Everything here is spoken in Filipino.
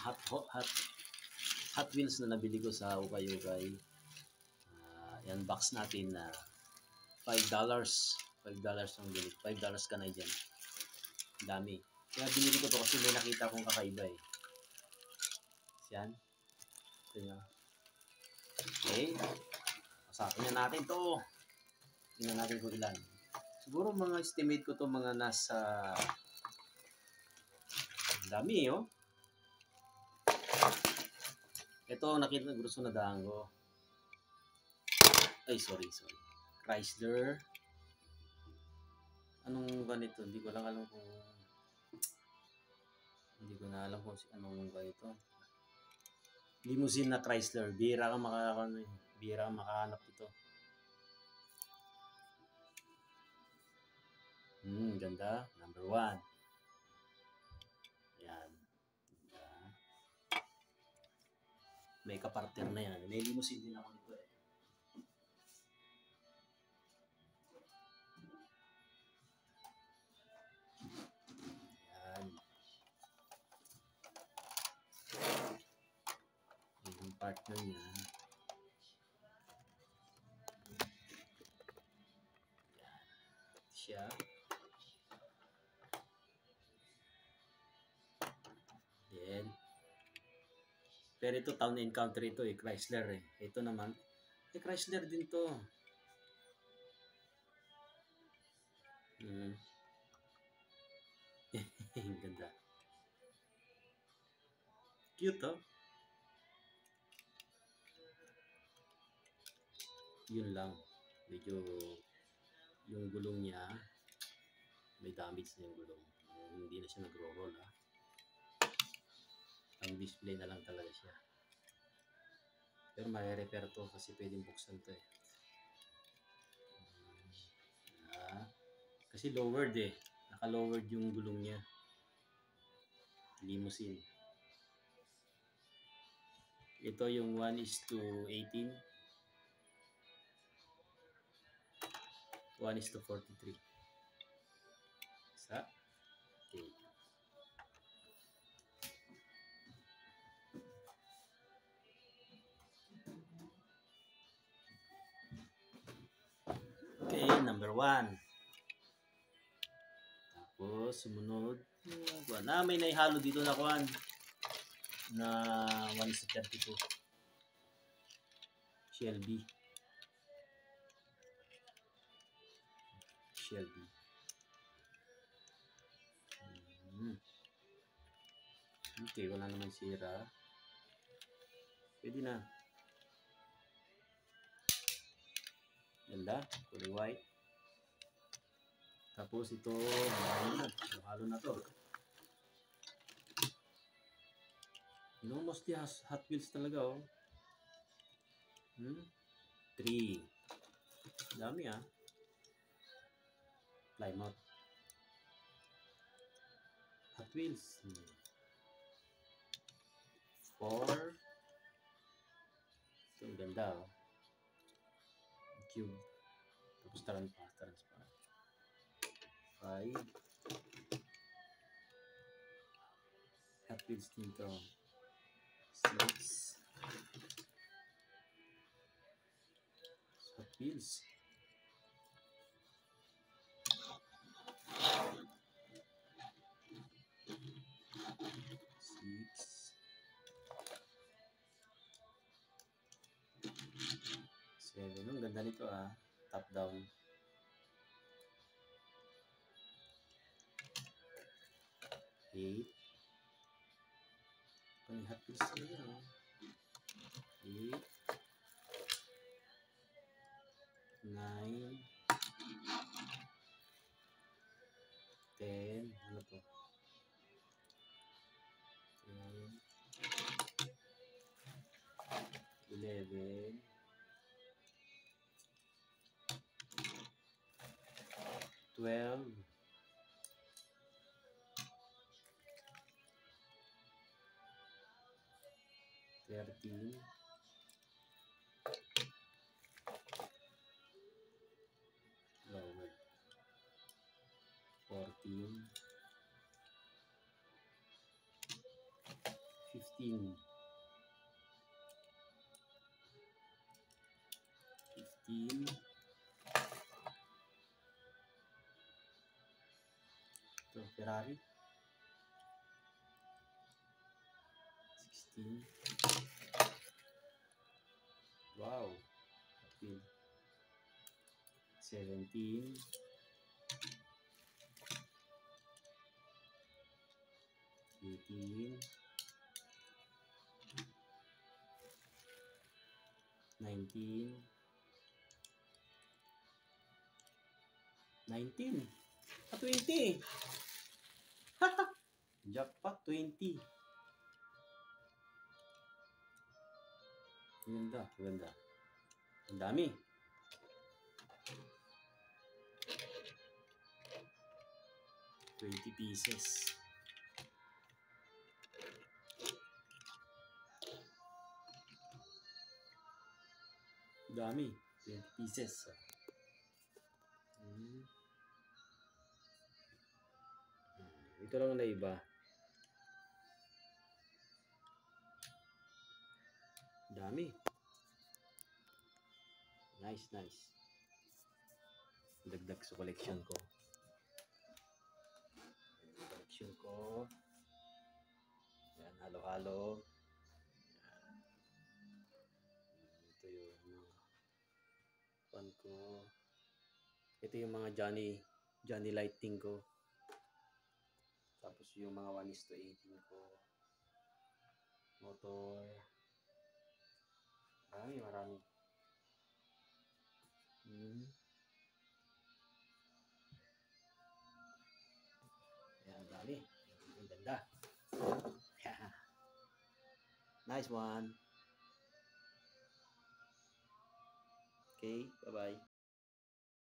Hot Wheels na nabili ko sa Ukay-Ukay. Yan box natin na $5. $5 ang bili. $5 ka na dyan. Dami. Kaya binili ko to kasi may nakita kong kakaiba eh. Yan. Ito nyo. Okay. Pasakin na natin to. Tingnan natin kung ilan. Siguro mga estimate ko to mga nasa dami oh. Ito nakita ko gusto na daan ko. Ay sorry. Chrysler. Anong ganito? Hindi ko na alam kung anong ganito. Limousine na Chrysler. Bihira kang makahanap ito. Ganda. Number 1. Yan. May kapartner na yan. May limousine din ako nito eh. Yan. Yung partner niya. Yan. Siya. Then, pero ito Town & Country ito eh, Chrysler eh. Ito naman, Chrysler din to. Ganda. Cute oh. Yun lang. Medyo yung gulong niya may damage na yung gulong. Hindi na siya nagro-roll ha. Ang display na lang talaga siya. Pero may repair to kasi pwedeng buksan to eh. Kasi lowered eh. Naka-lowered yung gulong niya. Limousine. Ito yung 1:18. 1:43. Isa. Okay. Okay, number 1. Tapos, sumunod. May naihalo dito na kuhan. Na 1:32. Shelby. Okay, wala naman sira. Pwede na. Ganda, kulay white. Tapos ito, halo na to. Mostly Hot Wheels talaga oh. 3. Dami ah. Plymouth. Hot Wheels. 4. Ito, ganda oh. Cube. Tapos transparent. 5. Hot Wheels dito. 6. Hot Wheels. 7. Ang ganda nito ah. Top down. 8. Ang Hot Wheels nila ah. 8. 9. 10. Ano to? 10. 11. 12. 13. 14. 15. 15. 15. Ito, Ferrari. 16. Wow. 17. 18. 19. 19. 20. Jackpot 20. Ganda, ganda. Ang dami. $20. Dami. $20. Ito lang na iba. Dami. Nice, nice. Dagdag sa collection ko. Yan, halo-halo. Yan. Ito yung mga pan ko. Ito yung mga Johnny lighting ko. Tapos yung mga 1:18 ko. Motor. Marami. Ayan, dami. Ang ganda. Nice one. Okay, bye-bye.